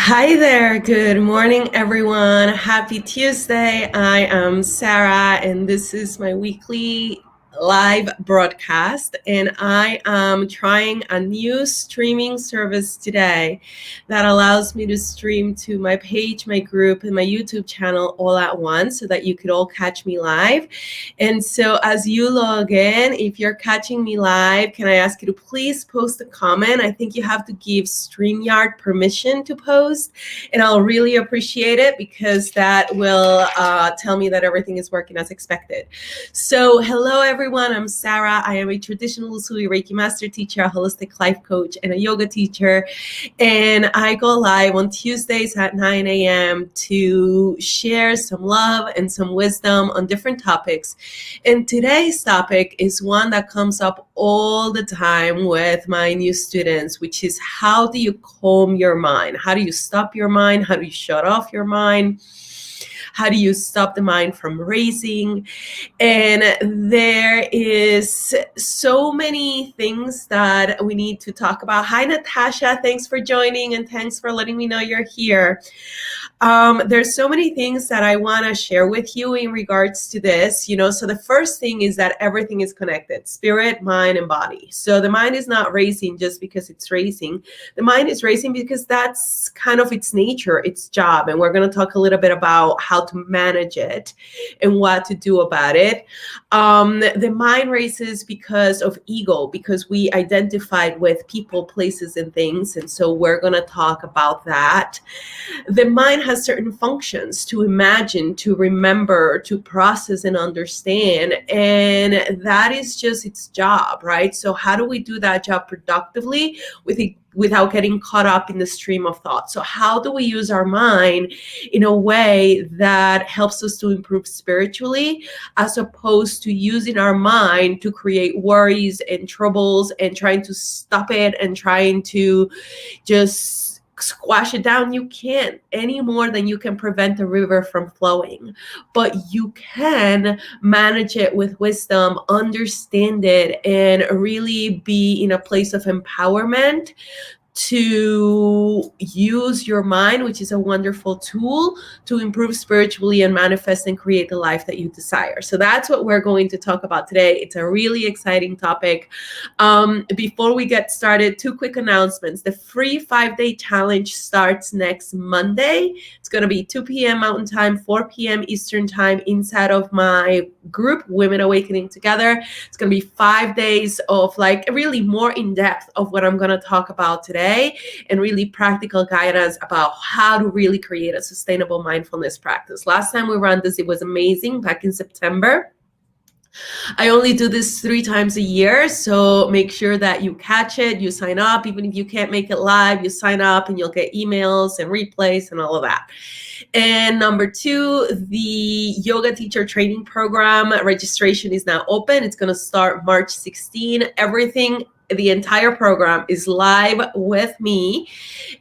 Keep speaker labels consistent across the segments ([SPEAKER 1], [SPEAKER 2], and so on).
[SPEAKER 1] Hi there. Good morning, everyone. Happy Tuesday. I am Sarah, and this is my weekly live broadcast. And I am trying a new streaming service today that allows me to stream to my page, my group, and my YouTube channel all at once so that you could all catch me live. And so as you log in, if you're catching me live, can I ask you to please post a comment? I think you have to give StreamYard permission to post, and I'll really appreciate it because that will tell me that everything is working as expected. So hello, everyone. I'm Sarah. I am a traditional Usui Reiki master teacher, a holistic life coach, and a yoga teacher. And I go live on Tuesdays at 9 a.m. to share some love and some wisdom on different topics. And today's topic is one that comes up all the time with my new students, which is how do you calm your mind? How do you stop your mind? How do you shut off your mind? How do you stop the mind from racing? And there is so many things that we need to talk about. Hi, Natasha. Thanks for joining and thanks for letting me know you're here. There's so many things that I want to share with you in regards to this, so the first thing is that everything is connected, spirit, mind, and body. So the mind is not racing just because it's racing. The mind is racing because that's kind of its nature, its job. And we're going to talk a little bit about how to manage it and what to do about it. The mind races because of ego, because we identified with people, places, and things. And so we're going to talk about that. The mind has certain functions to imagine, to remember, to process and understand. And that is just its job, right? So how do we do that job productively without getting caught up in the stream of thought? So how do we use our mind in a way that helps us to improve spiritually, as opposed to using our mind to create worries and troubles and trying to stop it and trying to just squash it down? You can't any more than you can prevent a river from flowing, but you can manage it with wisdom, understand it, and really be in a place of empowerment to use your mind, which is a wonderful tool to improve spiritually and manifest and create the life that you desire. So that's what we're going to talk about today. It's a really exciting topic. Before we get started, two quick announcements. The free 5-day challenge starts next Monday. It's going to be 2 p.m. Mountain Time, 4 p.m. Eastern Time inside of my group, Women Awakening Together. It's going to be 5 days of really more in depth of what I'm going to talk about today, and really practical guidance about how to really create a sustainable mindfulness practice. Last time we ran this, it was amazing, back in September. I only do this 3 times a year, so make sure that you catch it, you sign up. Even if you can't make it live, you sign up and you'll get emails and replays and all of that. And number 2, the yoga teacher training program registration is now open. It's going to start March 16. The entire program is live with me,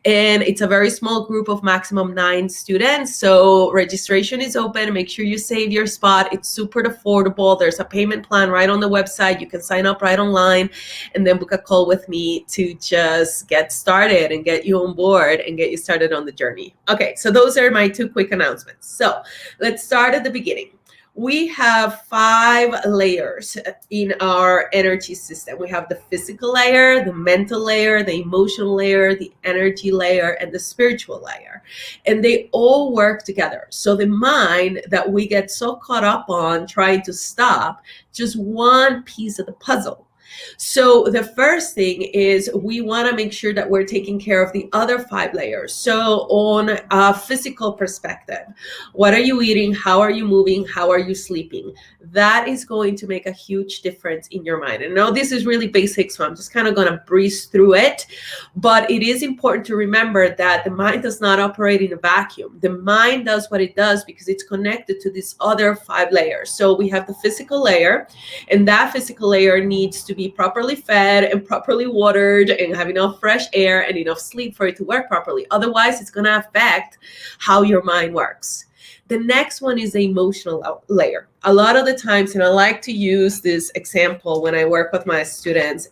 [SPEAKER 1] and it's a very small group of maximum 9 students. So registration is open. Make sure you save your spot. It's super affordable. There's a payment plan right on the website. You can sign up right online and then book a call with me to just get started and get you on board and get you started on the journey. Okay, so those are my 2 quick announcements. So let's start at the beginning. We have 5 layers in our energy system. We have the physical layer, the mental layer, the emotional layer, the energy layer, and the spiritual layer. And they all work together. So the mind that we get so caught up on trying to stop, just one piece of the puzzle. So the first thing is we want to make sure that we're taking care of the other 5 layers. So on a physical perspective, what are you eating? How are you moving? How are you sleeping? That is going to make a huge difference in your mind. And I know this is really basic, so I'm just kind of going to breeze through it. But it is important to remember that the mind does not operate in a vacuum. The mind does what it does because it's connected to these other 5 layers. So we have the physical layer, and that physical layer needs to be properly fed and properly watered and have enough fresh air and enough sleep for it to work properly. Otherwise, it's going to affect how your mind works. The next one is the emotional layer. A lot of the times, and I like to use this example when I work with my students,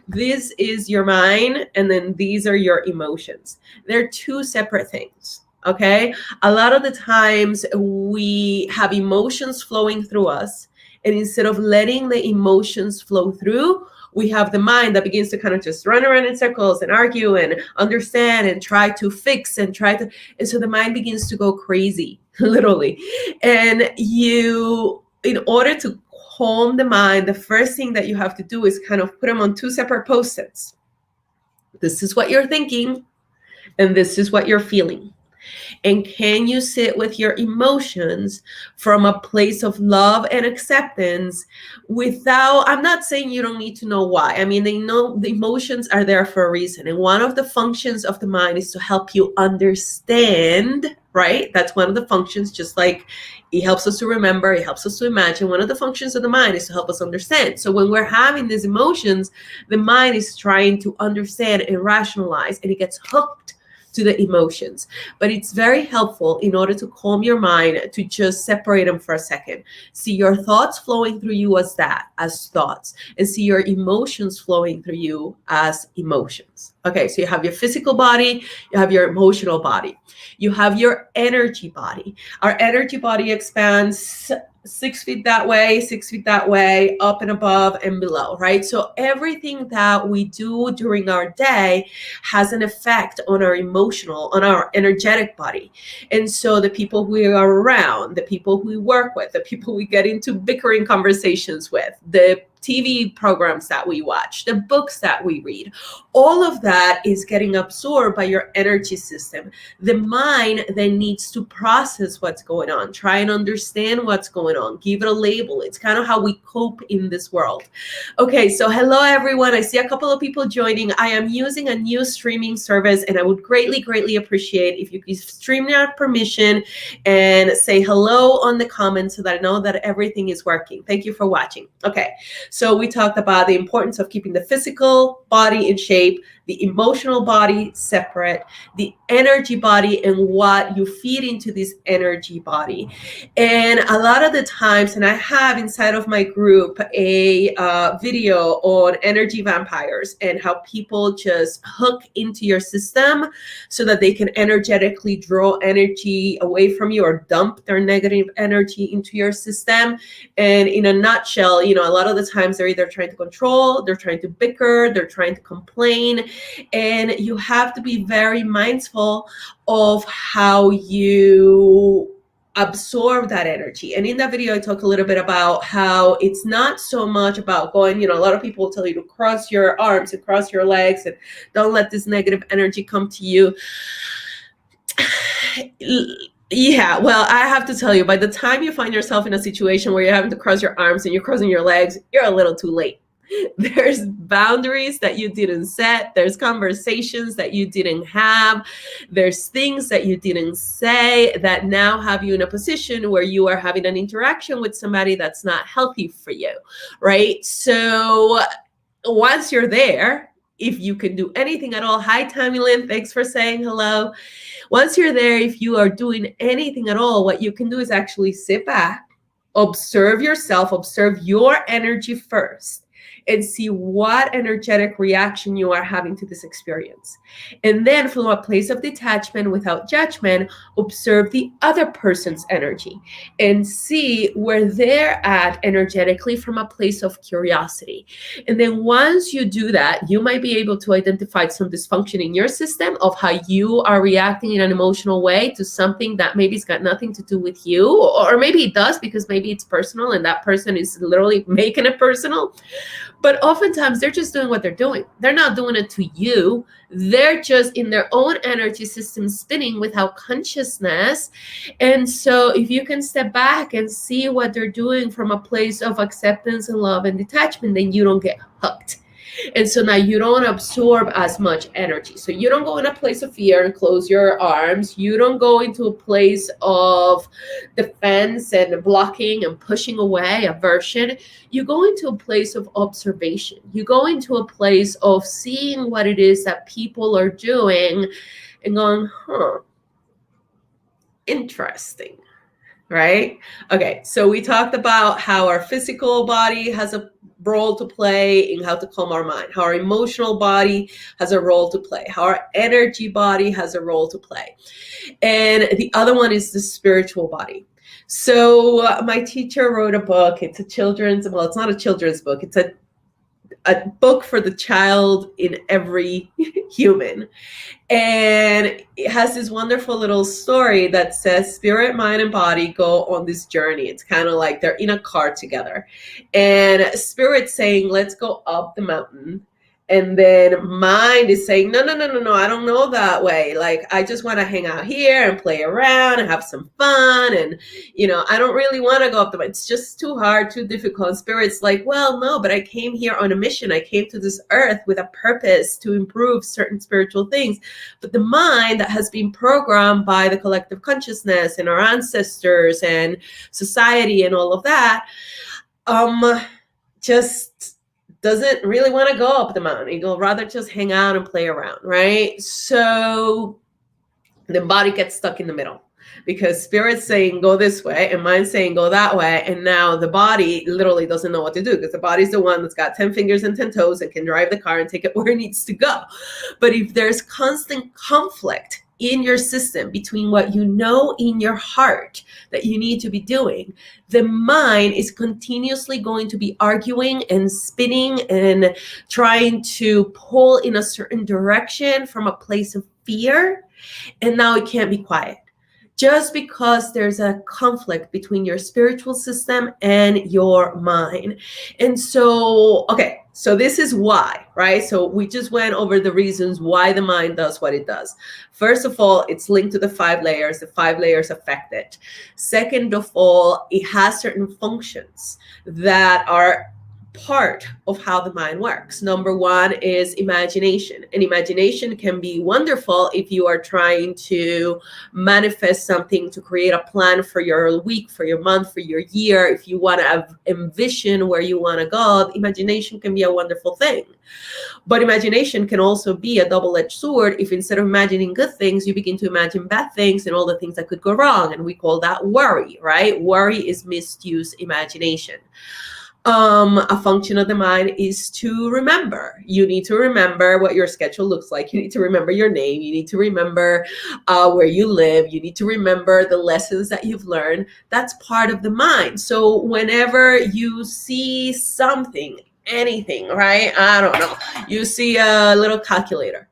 [SPEAKER 1] this is your mind, and then these are your emotions. They're two separate things. Okay. A lot of the times we have emotions flowing through us, and instead of letting the emotions flow through, we have the mind that begins to kind of just run around in circles and argue and understand and try to fix and and so the mind begins to go crazy, literally. And in order to calm the mind, the first thing that you have to do is kind of put them on two separate post-its. This is what you're thinking, and this is what you're feeling. And can you sit with your emotions from a place of love and acceptance without, I'm not saying you don't need to know why. I mean, they know the emotions are there for a reason. And one of the functions of the mind is to help you understand, right? That's one of the functions, just like it helps us to remember, it helps us to imagine. One of the functions of the mind is to help us understand. So when we're having these emotions, the mind is trying to understand and rationalize, and it gets hooked to the emotions. But it's very helpful in order to calm your mind to just separate them for a second. See your thoughts flowing through you as thoughts, and see your emotions flowing through you as emotions. Okay, so you have your physical body, you have your emotional body, you have your energy body. Our energy body expands 6 feet that way, 6 feet that way, up and above and below, right? So everything that we do during our day has an effect on our emotional, on our energetic body. And so the people we are around, the people we work with, the people we get into bickering conversations with, the TV programs that we watch, the books that we read, all of that is getting absorbed by your energy system. The mind then needs to process what's going on, try and understand what's going on, give it a label. It's kind of how we cope in this world. Okay, so hello everyone. I see a couple of people joining. I am using a new streaming service, and I would greatly, greatly appreciate if you could stream your permission and say hello on the comments so that I know that everything is working. Thank you for watching. Okay. So we talked about the importance of keeping the physical body in shape, the emotional body separate, the energy body, and what you feed into this energy body. And a lot of the times, and I have inside of my group a video on energy vampires and how people just hook into your system so that they can energetically draw energy away from you or dump their negative energy into your system. And in a nutshell, a lot of the times they're either trying to control, they're trying to bicker, they're trying to complain. And you have to be very mindful of how you absorb that energy. And in that video, I talk a little bit about how it's not so much about going, a lot of people will tell you to cross your arms and cross your legs and don't let this negative energy come to you. Yeah, well, I have to tell you, by the time you find yourself in a situation where you're having to cross your arms and you're crossing your legs, you're a little too late. There's boundaries that you didn't set. There's conversations that you didn't have. There's things that you didn't say that now have you in a position where you are having an interaction with somebody that's not healthy for you, right? So once you're there, if you can do anything at all, hi, Tammy Lynn, thanks for saying hello. Once you're there, if you are doing anything at all, what you can do is actually sit back, observe yourself, observe your energy first, and see what energetic reaction you are having to this experience. And then from a place of detachment without judgment, observe the other person's energy and see where they're at energetically from a place of curiosity. And then once you do that, you might be able to identify some dysfunction in your system of how you are reacting in an emotional way to something that maybe it's got nothing to do with you, or maybe it does because maybe it's personal and that person is literally making it personal. But oftentimes they're just doing what they're doing. They're not doing it to you. They're just in their own energy system spinning without consciousness. And so if you can step back and see what they're doing from a place of acceptance and love and detachment, then you don't get hooked. And so now you don't absorb as much energy. So you don't go in a place of fear and close your arms. You don't go into a place of defense and blocking and pushing away, aversion. You go into a place of observation. You go into a place of seeing what it is that people are doing and going, interesting. right? Okay, so we talked about how our physical body has a role to play in how to calm our mind, how our emotional body has a role to play, how our energy body has a role to play. And the other one is the spiritual body. So my teacher wrote a book. It's a children's, well, it's not a children's book. It's a book for the child in every human. And it has this wonderful little story that says spirit, mind, and body go on this journey. It's kind of like they're in a car together. And spirit's saying, let's go up the mountain. And then mind is saying, no, I don't know that way. Like, I just want to hang out here and play around and have some fun. And, I don't really want to go up the mountain. It's just too hard, too difficult. And spirit's like, well, no, but I came here on a mission. I came to this earth with a purpose to improve certain spiritual things. But the mind that has been programmed by the collective consciousness and our ancestors and society and all of that, just doesn't really want to go up the mountain. He'll rather just hang out and play around, right? So the body gets stuck in the middle because spirit's saying go this way and mind's saying go that way. And now the body literally doesn't know what to do because the body's the one that's got 10 fingers and 10 toes and can drive the car and take it where it needs to go. But if there's constant conflict in your system between what you know in your heart that you need to be doing, the mind is continuously going to be arguing and spinning and trying to pull in a certain direction from a place of fear. And now it can't be quiet. Just because there's a conflict between your spiritual system and your mind. And so, okay, so this is why, right? So we just went over the reasons why the mind does what it does. First of all, it's linked to the 5 layers. The 5 layers affect it. Second of all, it has certain functions that are part of how the mind works. Number one is imagination. And imagination can be wonderful if you are trying to manifest something, to create a plan for your week, for your month, for your year. If you want to envision where you want to go, imagination can be a wonderful thing. But imagination can also be a double-edged sword if instead of imagining good things, you begin to imagine bad things and all the things that could go wrong. And we call that worry, right? Worry is misused imagination. A function of the mind is to remember. You need to remember what your schedule looks like. You need to remember your name. You need to remember where you live. You need to remember the lessons that you've learned. That's part of the mind. So whenever you see something, anything, right? I don't know. You see a little calculator.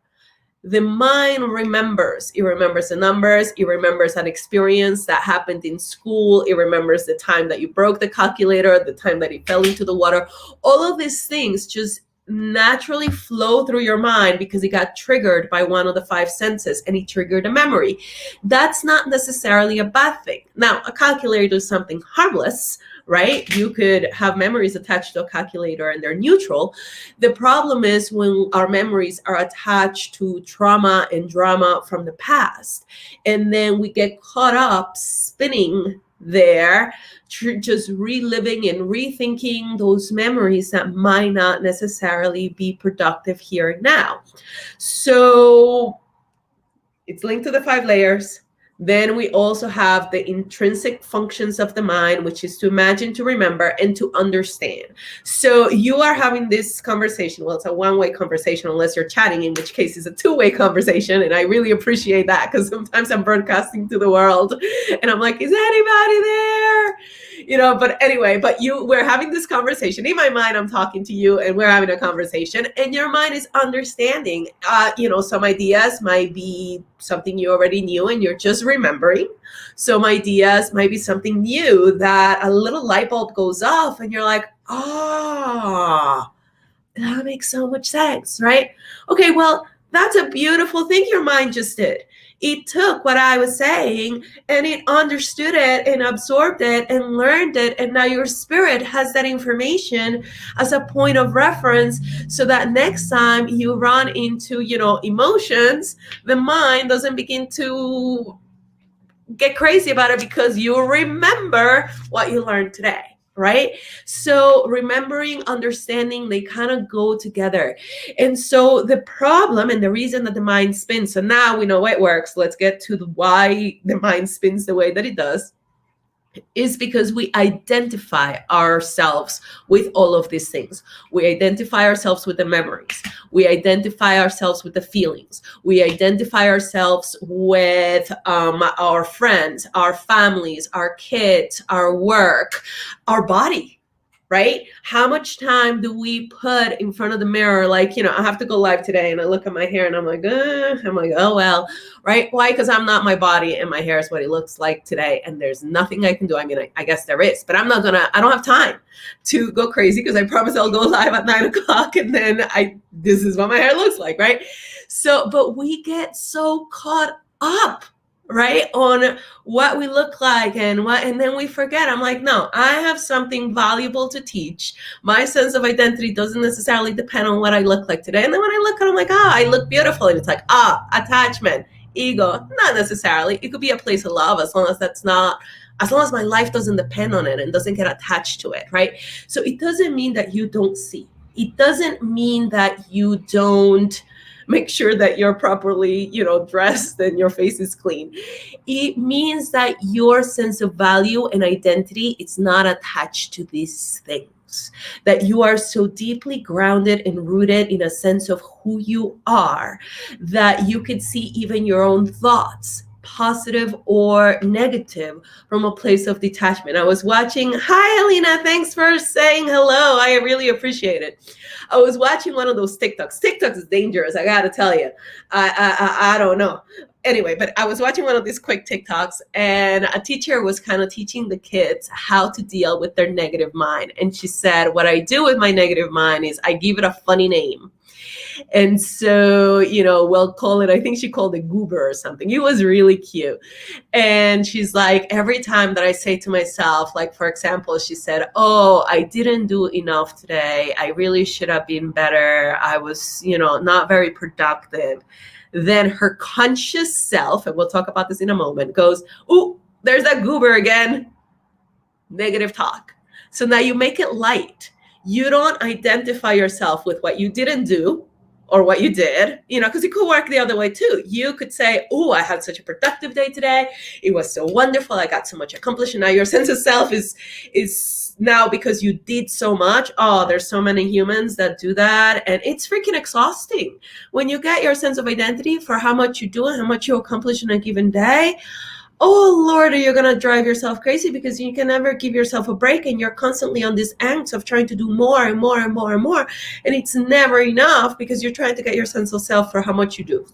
[SPEAKER 1] The mind remembers. It remembers the numbers. It remembers an experience that happened in school. It remembers the time that you broke the calculator, the time that it fell into the water. All of these things just naturally flow through your mind because it got triggered by one of the 5 senses and it triggered a memory. That's not necessarily a bad thing. Now, a calculator is something harmless, right? You could have memories attached to a calculator and they're neutral. The problem is when our memories are attached to trauma and drama from the past, and then we get caught up spinning there, just reliving and rethinking those memories that might not necessarily be productive here and now. So it's linked to the 5 layers. Then we also have the intrinsic functions of the mind, which is to imagine, to remember, and to understand. So you are having this conversation. Well, it's a one-way conversation unless you're chatting, in which case it's a two-way conversation. And I really appreciate that because sometimes I'm broadcasting to the world and I'm like, is anybody there? But anyway, we're having this conversation. In my mind, I'm talking to you and we're having a conversation and your mind is understanding. Some ideas might be something you already knew and you're just remembering. Some ideas might be something new that a little light bulb goes off and you're like, that makes so much sense, right? Okay, well, that's a beautiful thing your mind just did. It took what I was saying and it understood it and absorbed it and learned it. And now your spirit has that information as a point of reference so that next time you run into, emotions, the mind doesn't begin to get crazy about it because you remember what you learned today. Right? So remembering, understanding, they kind of go together. And so the problem and the reason that the mind spins, so now we know why it works. Let's get to why the mind spins the way that it does. is because we identify ourselves with all of these things. We identify ourselves with the memories. We identify ourselves with the feelings. We identify ourselves with our friends, our families, our kids, our work, our body. Right? How much time do we put in front of the mirror? Like, I have to go live today and I look at my hair and I'm like, oh, well, right? Why? Because I'm not my body and my hair is what it looks like today. And there's nothing I can do. I mean, I guess there is, but I don't have time to go crazy because I promise I'll go live at 9 o'clock and then this is what my hair looks like, right? So, but we get so caught up, right, on what we look like and then we forget. I'm like, no, I have something valuable to teach. My sense of identity doesn't necessarily depend on what I look like today. And then when I look at it, I'm like, I look beautiful. And it's like, attachment, ego. Not necessarily. It could be a place of love as long as my life doesn't depend on it and doesn't get attached to it, right? So it doesn't mean that you don't see. It doesn't mean that you don't make sure that you're properly, dressed and your face is clean. It means that your sense of value and identity is not attached to these things, that you are so deeply grounded and rooted in a sense of who you are, that you could see even your own thoughts, positive or negative, from a place of detachment. I was watching, hi Alina, thanks for saying hello. I really appreciate it. I was watching one of those TikToks. TikTok is dangerous, I gotta tell you. I don't know. Anyway, but I was watching one of these quick TikToks and a teacher was kind of teaching the kids how to deal with their negative mind. And she said, what I do with my negative mind is I give it a funny name. And so, we'll call it, I think she called it Goober or something. It was really cute. And she's like, every time that I say to myself, like, for example, she said, I didn't do enough today. I really should have been better. I was, not very productive. Then her conscious self, and we'll talk about this in a moment, goes, oh, there's that Goober again. Negative talk. So now you make it light. You don't identify yourself with what you didn't do or what you did, because it could work the other way too. You could say, I had such a productive day today. It was so wonderful. I got so much accomplished. And now your sense of self is now, because you did so much. There's so many humans that do that. And it's freaking exhausting. When you get your sense of identity for how much you do and how much you accomplish in a given day, oh Lord, are you going to drive yourself crazy because you can never give yourself a break and you're constantly on this angst of trying to do more and more and more and more. And it's never enough because you're trying to get your sense of self for how much you do.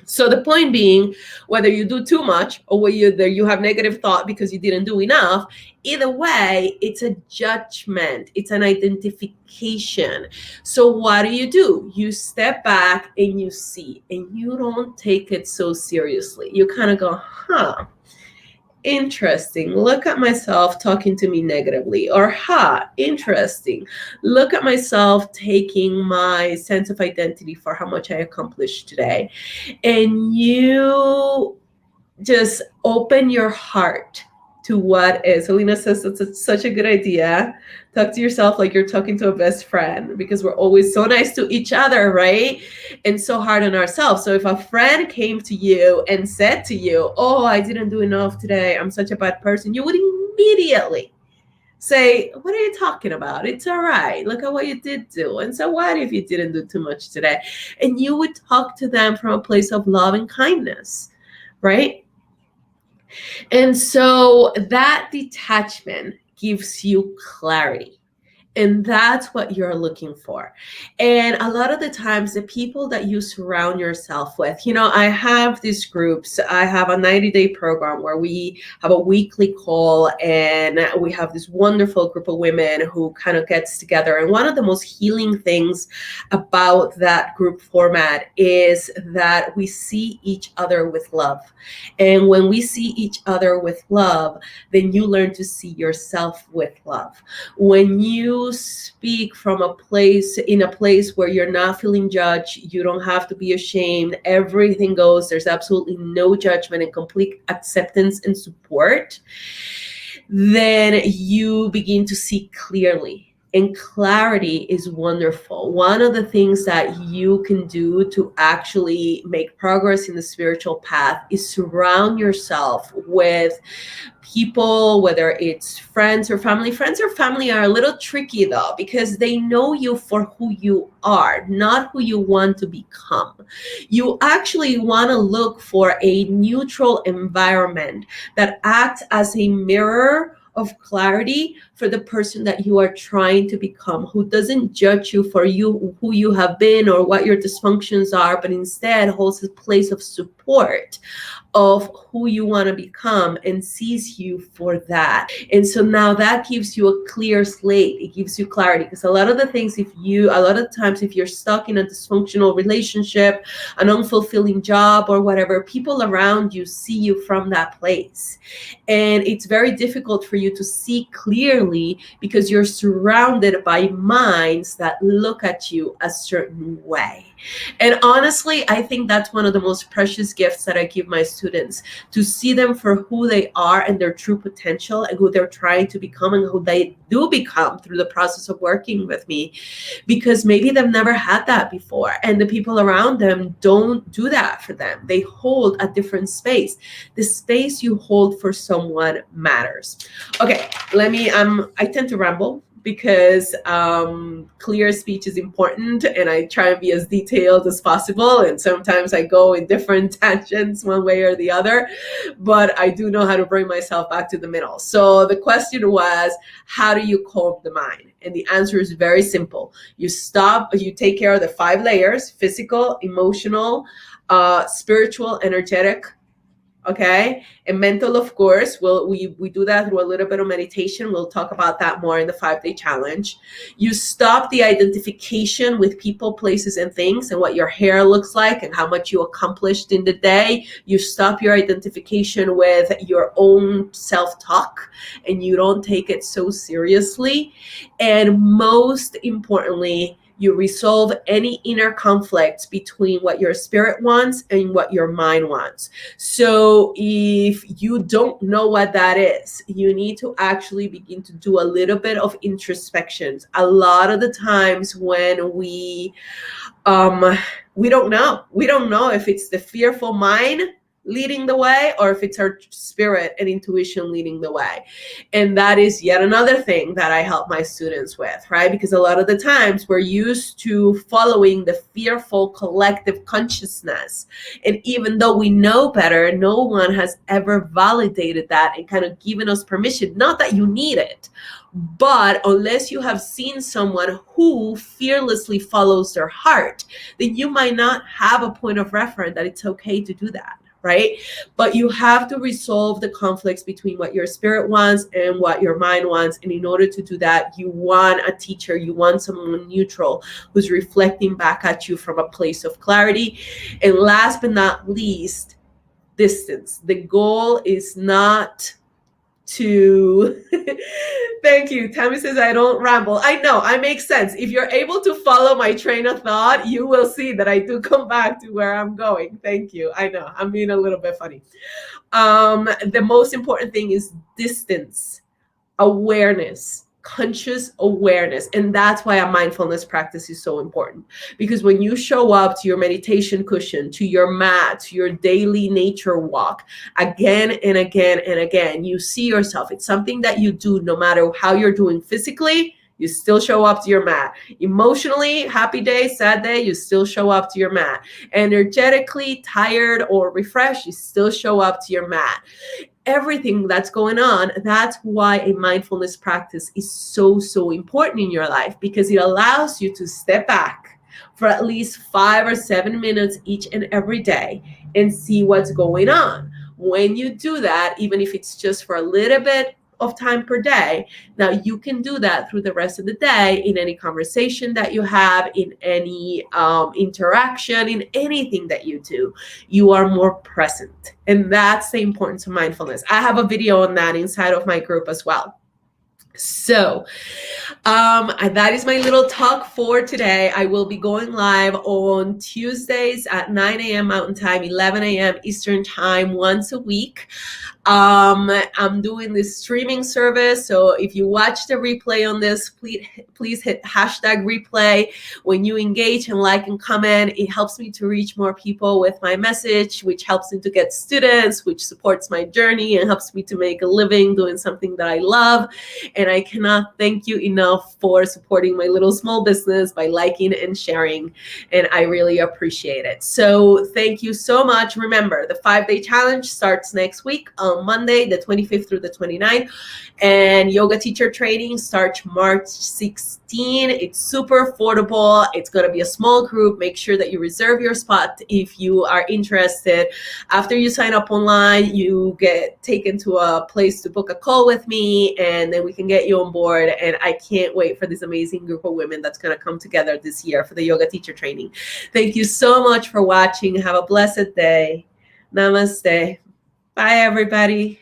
[SPEAKER 1] So the point being, whether you do too much or whether you have negative thought because you didn't do enough, either way, it's a judgment. It's an identification. So what do? You step back and you see, and you don't take it so seriously. You kind of go, interesting. Look at myself talking to me negatively. Or, interesting. Look at myself taking my sense of identity for how much I accomplished today. And you just open your heart to what is. Alina says that's such a good idea. Talk to yourself like you're talking to a best friend, because we're always so nice to each other, right? And so hard on ourselves. So if a friend came to you and said to you, I didn't do enough today, I'm such a bad person, you would immediately say, what are you talking about? It's all right. Look at what you did do. And so what if you didn't do too much today? And you would talk to them from a place of love and kindness, right? And so that detachment gives you clarity. And that's what you're looking for. And a lot of the times, the people that you surround yourself with, I have these groups. I have a 90-day program where we have a weekly call, and we have this wonderful group of women who kind of gets together. And one of the most healing things about that group format is that we see each other with love. And when we see each other with love, then you learn to see yourself with love. When you speak from a place where you're not feeling judged, you don't have to be ashamed, everything goes, there's absolutely no judgment and complete acceptance and support, then you begin to see clearly. And clarity is wonderful. One of the things that you can do to actually make progress in the spiritual path is surround yourself with people, whether it's friends or family. Friends or family are a little tricky though, because they know you for who you are, not who you want to become. You actually want to look for a neutral environment that acts as a mirror of clarity for the person that you are trying to become, who doesn't judge you for who you have been or what your dysfunctions are, but instead holds a place of support of who you want to become and sees you for that. And so now that gives you a clear slate. It gives you clarity, because a lot of times if you're stuck in a dysfunctional relationship, an unfulfilling job or whatever, people around you see you from that place. And it's very difficult for you to see clearly because you're surrounded by minds that look at you a certain way. And honestly, I think that's one of the most precious gifts that I give my students, to see them for who they are and their true potential and who they're trying to become and who they do become through the process of working with me, because maybe they've never had that before and the people around them don't do that for them. They hold a different space. The space you hold for someone matters. Okay, I tend to ramble because clear speech is important, and I try and be as detailed as possible, and sometimes I go in different tangents one way or the other, but I do know how to bring myself back to the middle. So the question was, how do you calm the mind? And the answer is very simple. You take care of the 5 layers: physical, emotional, spiritual, energetic, okay, and mental. Of course, we do that through a little bit of meditation. We'll talk about that more in the 5-day challenge. You stop the identification with people, places, and things, and what your hair looks like and how much you accomplished in the day. You stop your identification with your own self-talk, and you don't take it so seriously. And most importantly, you resolve any inner conflicts between what your spirit wants and what your mind wants. So if you don't know what that is, you need to actually begin to do a little bit of introspections. A lot of the times when we don't know if it's the fearful mind leading the way or if it's our spirit and intuition leading the way. And that is yet another thing that I help my students with, right? Because a lot of the times we're used to following the fearful collective consciousness. And even though we know better, no one has ever validated that and kind of given us permission. Not that you need it, but unless you have seen someone who fearlessly follows their heart, then you might not have a point of reference that it's okay to do that. Right? But you have to resolve the conflicts between what your spirit wants and what your mind wants. And in order to do that, you want a teacher, you want someone neutral who's reflecting back at you from a place of clarity. And last but not least, distance. The goal is not to thank you. Tammy says I don't ramble. I know, I make sense. If you're able to follow my train of thought, you will see that I do come back to where I'm going. Thank you. I know I'm being a little bit funny. The most important thing is distance, awareness, conscious awareness. And that's why a mindfulness practice is so important. Because when you show up to your meditation cushion, to your mat, to your daily nature walk, again and again and again, you see yourself. It's something that you do no matter how you're doing physically. You still show up to your mat. Emotionally, happy day, sad day, you still show up to your mat. Energetically, tired or refreshed, you still show up to your mat. Everything that's going on, that's why a mindfulness practice is so, so important in your life, because it allows you to step back for at least 5 or 7 minutes each and every day and see what's going on. When you do that, even if it's just for a little bit of time per day, now you can do that through the rest of the day in any conversation that you have, in any interaction, in anything that you do. You are more present. And that's the importance of mindfulness. I have a video on that inside of my group as well. So that is my little talk for today. I will be going live on Tuesdays at 9 a.m. Mountain Time, 11 a.m. Eastern Time, once a week. I'm doing this streaming service, so if you watch the replay on this, please hit hashtag replay. When you engage and like and comment, it helps me to reach more people with my message, which helps me to get students, which supports my journey and helps me to make a living doing something that I love. And I cannot thank you enough for supporting my little small business by liking and sharing, and I really appreciate it. So thank you so much. Remember, the 5-day challenge starts next week on Monday, the 25th through the 29th, and yoga teacher training starts March 16. It's super affordable. It's going to be a small group. Make sure that you reserve your spot if you are interested. After you sign up online, you get taken to a place to book a call with me, and then we can get you on board. And I can't wait for this amazing group of women that's going to come together this year for the yoga teacher training. Thank you so much for watching. Have a blessed day. Namaste. Bye, everybody.